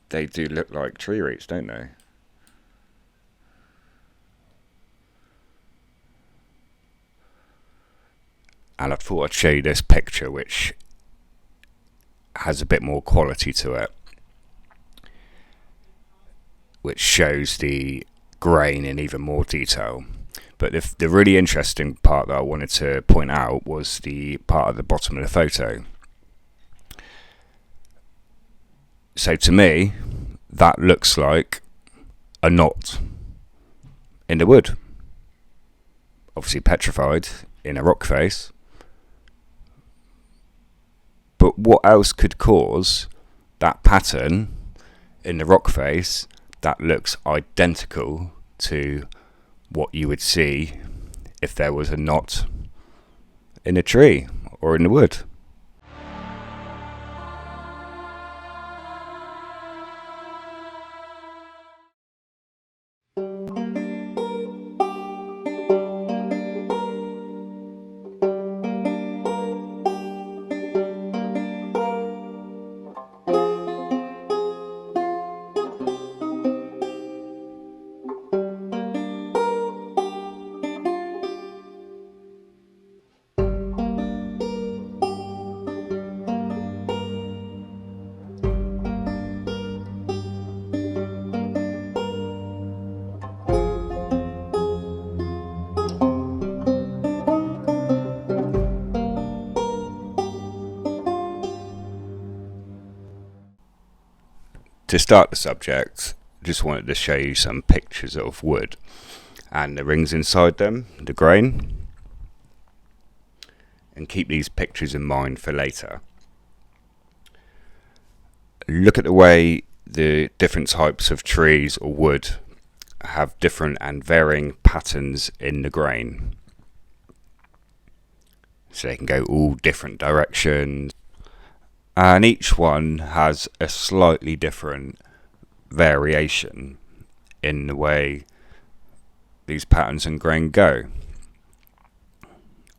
they do look like tree roots, don't they? And I thought I'd show you this picture, which has a bit more quality to it, which shows the grain in even more detail. But the really interesting part that I wanted to point out was the part at the bottom of the photo. So to me, that looks like a knot in the wood. Obviously petrified in a rock face. But what else could cause that pattern in the rock face that looks identical to what you would see if there was a knot in a tree or in the wood? To start the subject, just wanted to show you some pictures of wood and the rings inside them, the grain, and keep these pictures in mind for later. Look at the way the different types of trees or wood have different and varying patterns in the grain. So they can go all different directions, and each one has a slightly different variation in the way these patterns and grain go.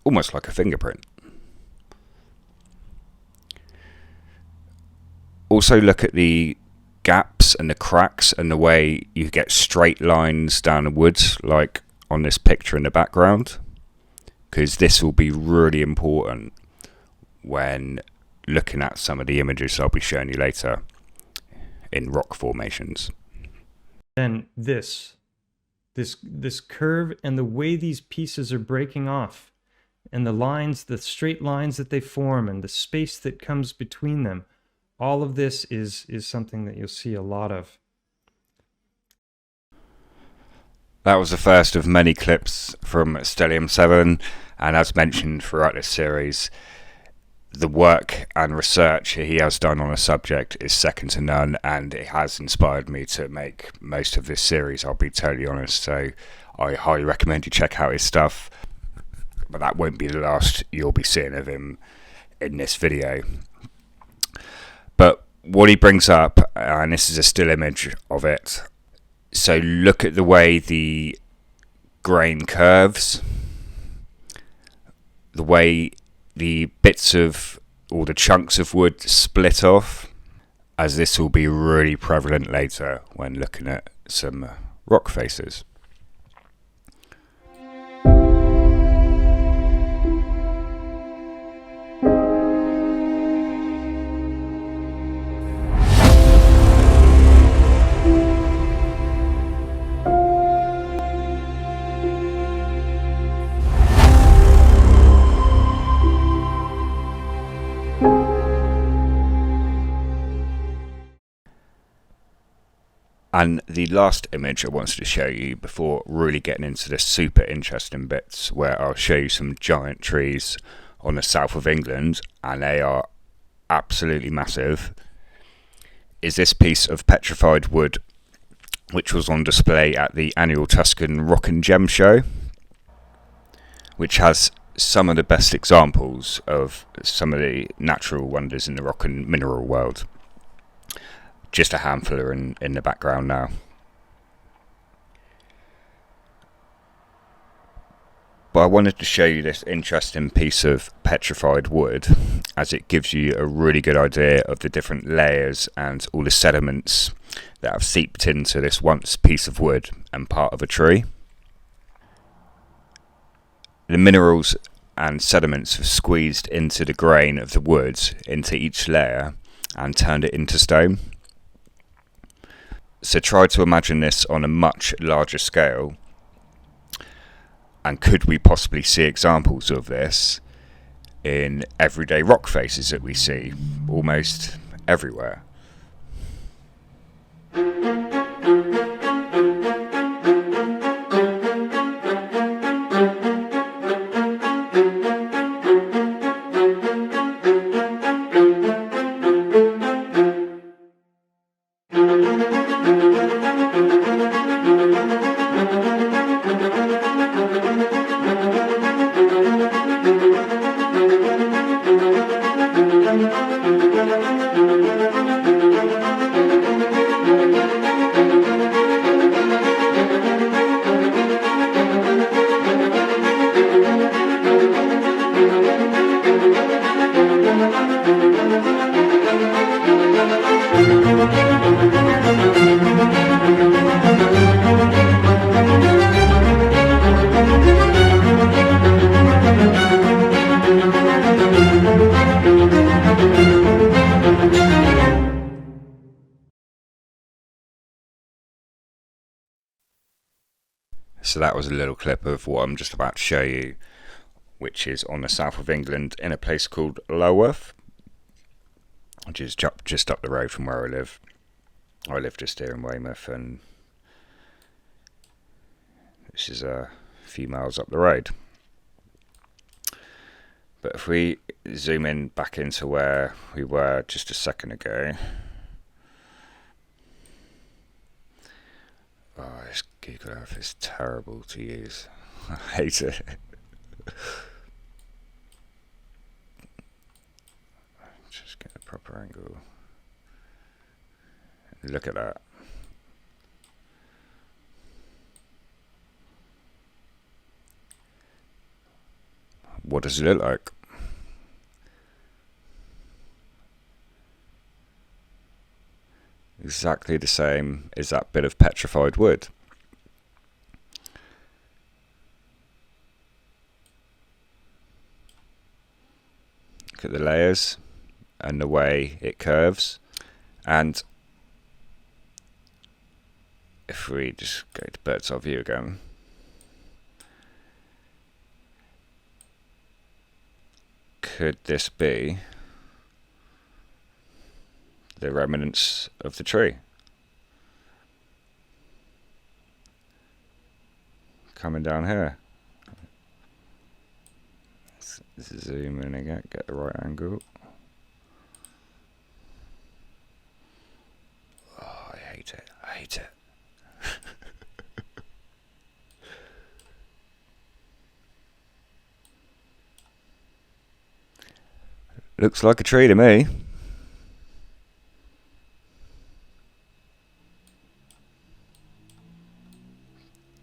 Almost like a fingerprint. Also look at the gaps and the cracks and the way you get straight lines down the wood, like on this picture in the background, because this will be really important when looking at some of the images I'll be showing you later in rock formations. Then this curve and the way these pieces are breaking off, and the lines, the straight lines that they form, and the space that comes between them, all of this is something that you'll see a lot of. That was the first of many clips from Stellium 7, and as mentioned throughout this series, the work and research he has done on a subject is second to none, and it has inspired me to make most of this series, I'll be totally honest. So I highly recommend you check out his stuff, but that won't be the last you'll be seeing of him in this video. But what he brings up, and this is a still image of it, so look at the way the grain curves, the way the bits of, or the chunks of wood split off, as this will be really prevalent later when looking at some rock faces. And the last image I wanted to show you before really getting into the super interesting bits, where I'll show you some giant trees on the south of England, and they are absolutely massive, is this piece of petrified wood which was on display at the annual Tuscan Rock and Gem Show, which has some of the best examples of some of the natural wonders in the rock and mineral world. Just a handful are in the background now. But I wanted to show you this interesting piece of petrified wood, as it gives you a really good idea of the different layers and all the sediments that have seeped into this once piece of wood and part of a tree. The minerals and sediments have squeezed into the grain of the wood into each layer and turned it into stone. So try to imagine this on a much larger scale, and could we possibly see examples of this in everyday rock faces that we see almost everywhere? So that was a little clip of what I'm just about to show you, which is on the south of England in a place called Lulworth, which is just up the road from where I live. I live just here in Weymouth, and this is a few miles up the road. But if we zoom in back into where we were just a second ago, oh, this Google Earth is terrible to use. I hate it. Just get a proper angle. Look at that. What does it look like? Exactly the same as that bit of petrified wood. Look at the layers and the way it curves. And if we just go to bird's eye view again, could this be the remnants of the tree coming down here? Let's zoom in again, get the right angle. Oh, I hate it. I hate it. Looks like a tree to me.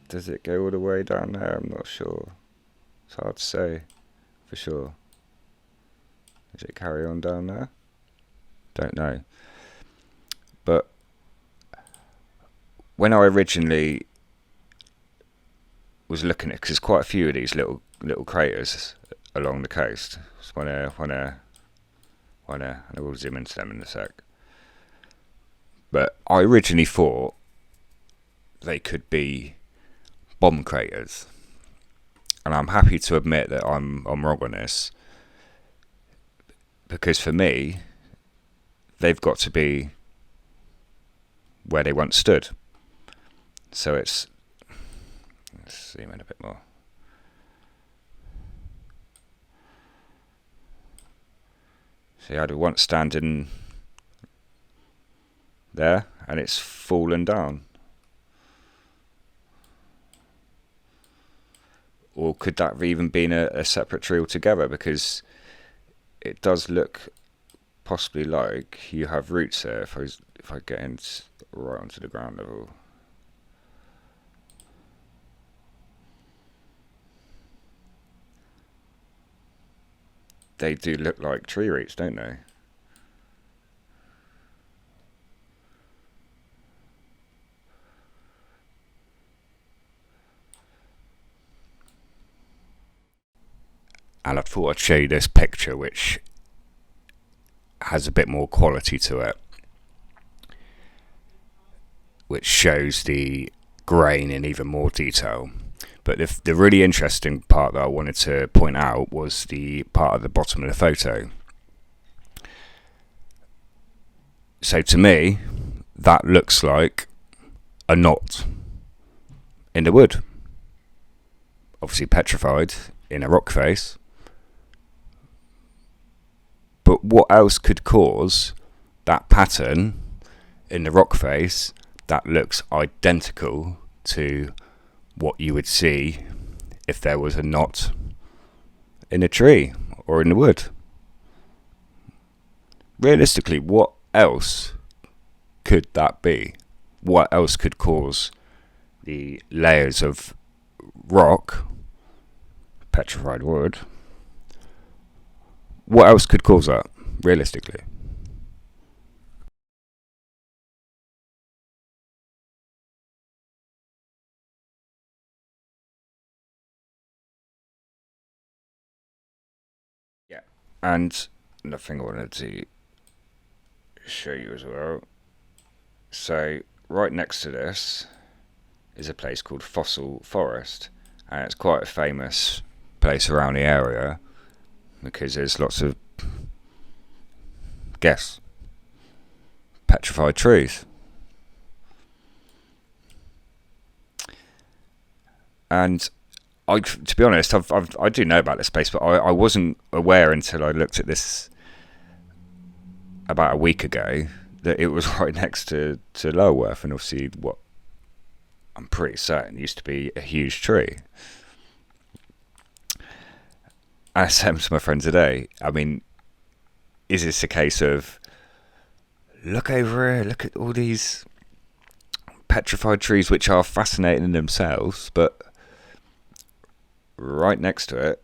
Does it go all the way down there? I'm not sure. It's hard to say for sure. Does it carry on down there? Don't know. But when I originally was looking at it, because there's quite a few of these little craters along the coast. Just wanna, and I will zoom into them in a sec. But I originally thought they could be bomb craters, and I'm happy to admit that I'm wrong on this, because for me, they've got to be where they once stood. So let's zoom in a bit more. See how they once standing there, and it's fallen down. Or could that have even been a separate tree altogether? Because it does look possibly like you have roots there. If I get in right onto the ground level. they do look like tree roots, don't they? And I thought I'd show you this picture, which has a bit more quality to it, which shows the grain in even more detail. But the really interesting part that I wanted to point out was the part at the bottom of the photo. So to me, that looks like a knot in the wood. Obviously petrified in a rock face. But what else could cause that pattern in the rock face that looks identical to what you would see if there was a knot in a tree or in the wood? Realistically, what else could that be? What else could cause the layers of rock, petrified wood, what else could cause that, realistically? Yeah. And another thing I wanted to show you as well. So, right next to this is a place called Fossil Forest, and it's quite a famous place around the area because there's lots of, guess, petrified trees. And to be honest, I do know about this place, but I wasn't aware until I looked at this about a week ago that it was right next to Lulworth, and obviously what I'm pretty certain used to be a huge tree. I said to my friend today, I mean, is this a case of, look over here, look at all these petrified trees which are fascinating in themselves, but right next to it,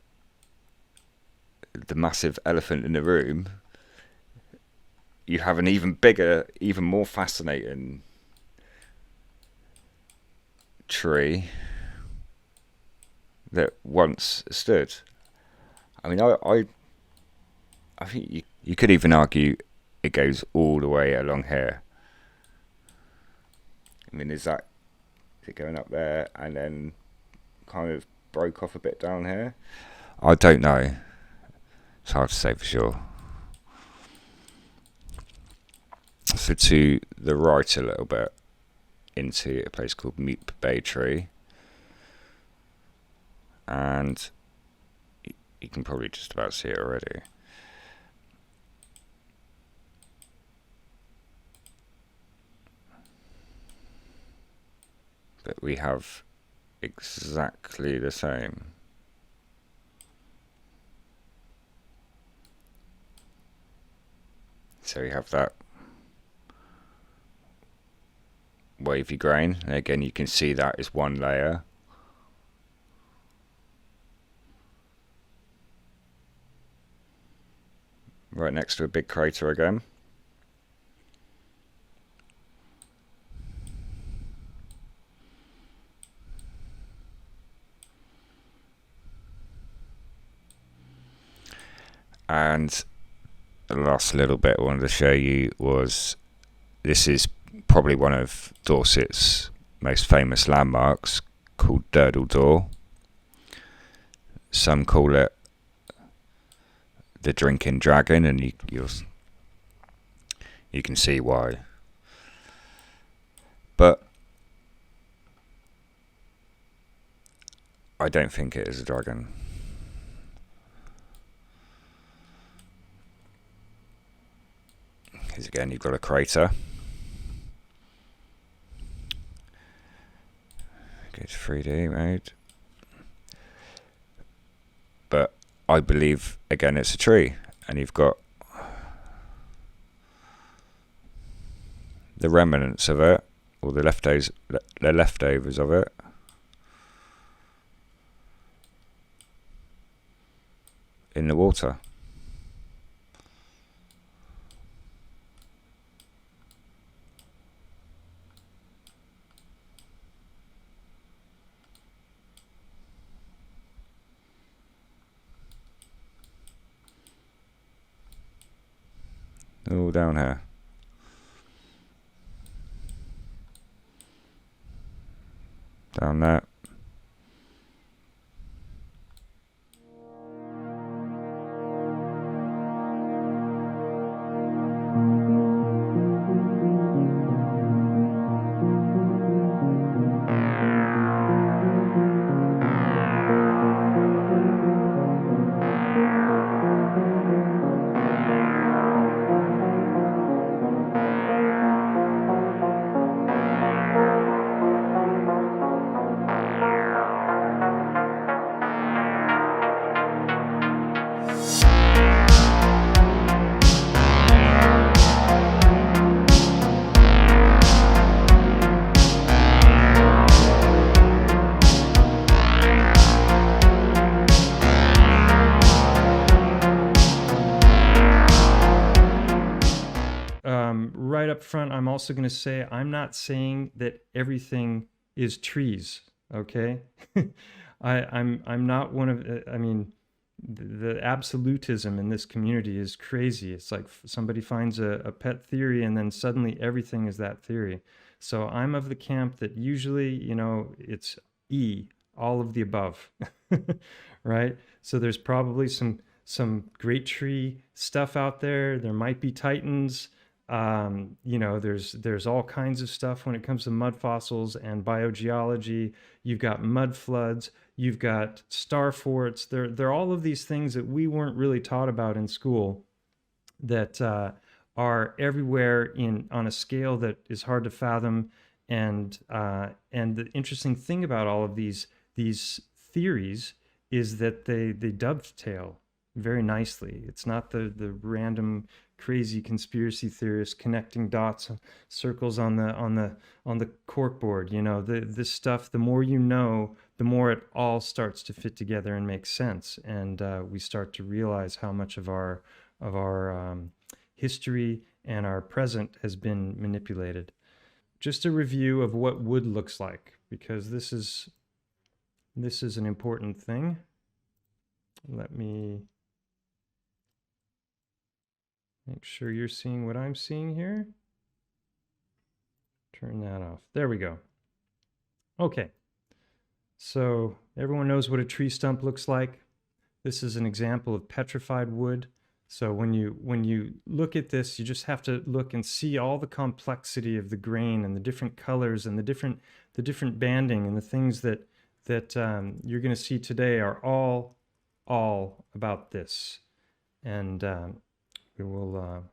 the massive elephant in the room, you have an even bigger, even more fascinating tree that once stood. I mean, I think you could even argue it goes all the way along here. I mean, is it going up there and then kind of broke off a bit down here? I don't know. It's hard to say for sure. So to the right a little bit, into a place called Meep Bay Tree, and you can probably just about see it already. But we have exactly the same. So we have that wavy grain, and again you can see that is one layer. Right next to a big crater again. And the last little bit I wanted to show you was, this is probably one of Dorset's most famous landmarks, called Durdle Door. Some call it the Drinking Dragon, and you can see why. But I don't think it is a dragon. Because again, you've got a crater. Go to 3D mode. But I believe, again, it's a tree. And you've got the remnants of it, or the leftovers of it. In the water. All down here. Down there. Right up front, I'm also going to say I'm not saying that everything is trees. Okay, I'm not one of. I mean, the absolutism in this community is crazy. It's like somebody finds a pet theory and then suddenly everything is that theory. So I'm of the camp that usually, you know, it's all of the above, right? So there's probably some great tree stuff out there. There might be titans. You know, there's all kinds of stuff when it comes to mud fossils and biogeology. You've got mud floods, you've got star forts. They're all of these things that we weren't really taught about in school that are everywhere on a scale that is hard to fathom. And the interesting thing about all of these theories is that they dovetail very nicely. It's not the random crazy conspiracy theorists connecting dots, circles on the corkboard. You know, this stuff, the more you know, the more it all starts to fit together and make sense, and we start to realize how much of our history and our present has been manipulated. Just a review of what wood looks like, because this is an important thing. Let me make sure you're seeing what I'm seeing here. Turn that off. There we go. Okay. So everyone knows what a tree stump looks like. This is an example of petrified wood. So when you look at this, you just have to look and see all the complexity of the grain and the different colors and the different banding, and the things that you're going to see today are all about this. And we'll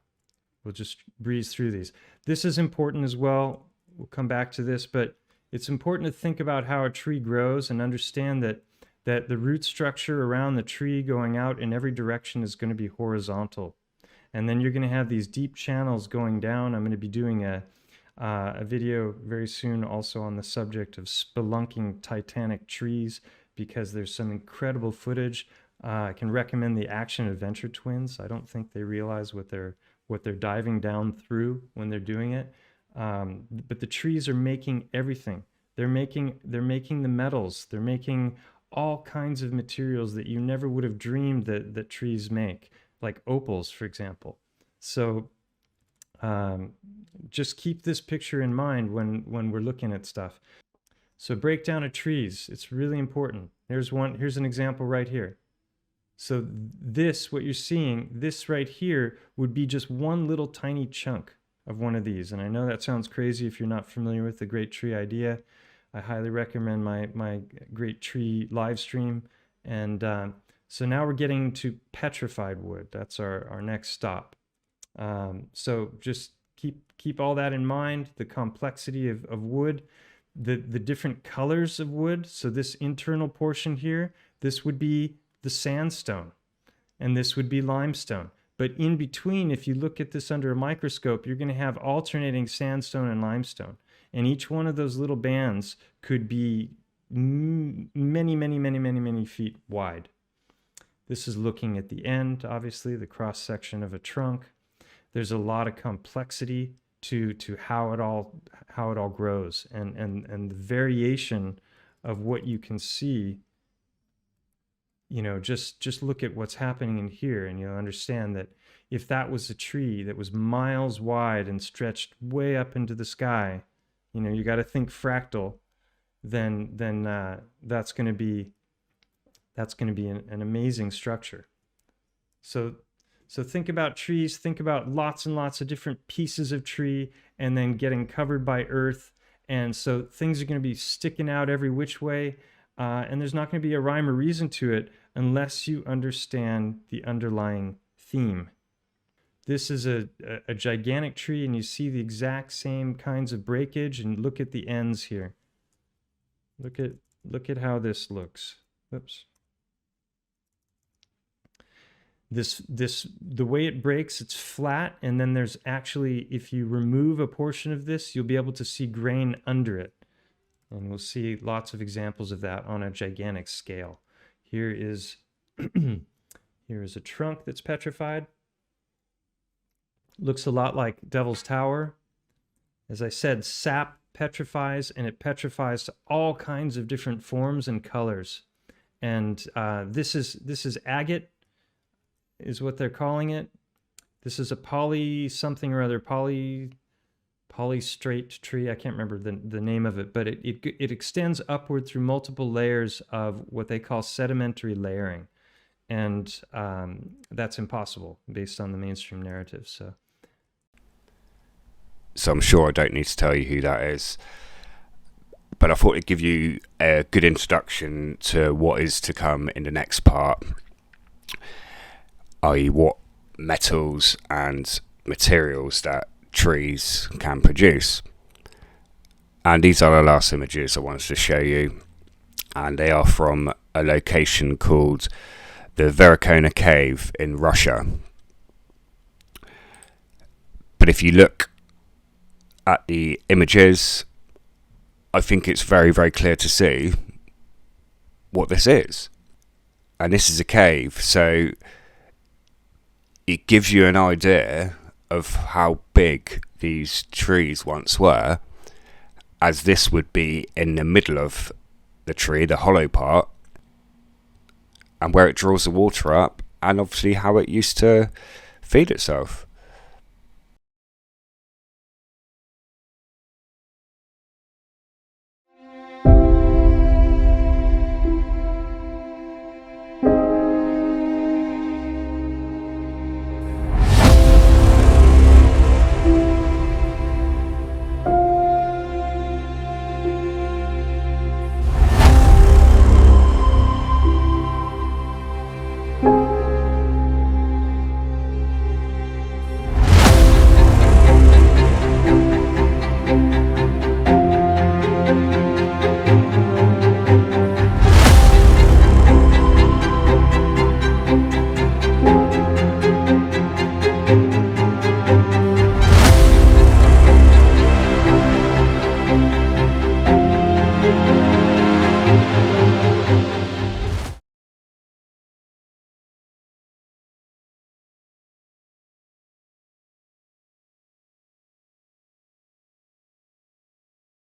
just breeze through these. This is important as well. We'll come back to this, but it's important to think about how a tree grows and understand that the root structure around the tree going out in every direction is going to be horizontal. And then you're going to have these deep channels going down. I'm going to be doing a video very soon also on the subject of spelunking titanic trees, because there's some incredible footage. I can recommend the Action Adventure Twins. I don't think they realize what they're diving down through when they're doing it. But the trees are making everything. They're making the metals. They're making all kinds of materials that you never would have dreamed that trees make, like opals, for example. So just keep this picture in mind when we're looking at stuff. So breakdown of trees, it's really important. Here's an example right here. So this, what you're seeing, this right here would be just one little tiny chunk of one of these. And I know that sounds crazy if you're not familiar with the Great Tree Idea. I highly recommend my Great Tree live stream. And so now we're getting to petrified wood. That's our next stop. So just keep all that in mind, the complexity of wood, the different colors of wood. So this internal portion here, this would be the sandstone, and this would be limestone. But in between, if you look at this under a microscope, you're going to have alternating sandstone and limestone. And each one of those little bands could be many feet wide. This is looking at the end, obviously, the cross section of a trunk. There's a lot of complexity to how it all grows, and the variation of what you can see just look at what's happening in here, and you'll understand that if that was a tree that was miles wide and stretched way up into the sky, you got to think fractal, then that's going to be an amazing structure. So think about trees, think about lots and lots of different pieces of tree, and then getting covered by earth. And so things are going to be sticking out every which way, and there's not going to be a rhyme or reason to it unless you understand the underlying theme. This is a gigantic tree, and you see the exact same kinds of breakage, and look at the ends here. Look at how this looks. Oops. The way it breaks, it's flat, and then there's actually, if you remove a portion of this, you'll be able to see grain under it. And we'll see lots of examples of that on a gigantic scale. Here is a trunk that's petrified. Looks a lot like Devil's Tower. As I said, sap petrifies, and it petrifies to all kinds of different forms and colors. And this is agate, is what they're calling it. This is a poly something or other, polystrate tree. I can't remember the name of it, but it extends upward through multiple layers of what they call sedimentary layering. And that's impossible based on the mainstream narrative. So I'm sure I don't need to tell you who that is. But I thought it'd give you a good introduction to what is to come in the next part, i.e. what metals and materials that trees can produce. And these are the last images I wanted to show you, and they are from a location called the Verkhona Cave in Russia. But if you look at the images, I think it's very, very clear to see what this is. And this is a cave, so it gives you an idea of how big these trees once were, as this would be in the middle of the tree, the hollow part, and where it draws the water up, and obviously how it used to feed itself.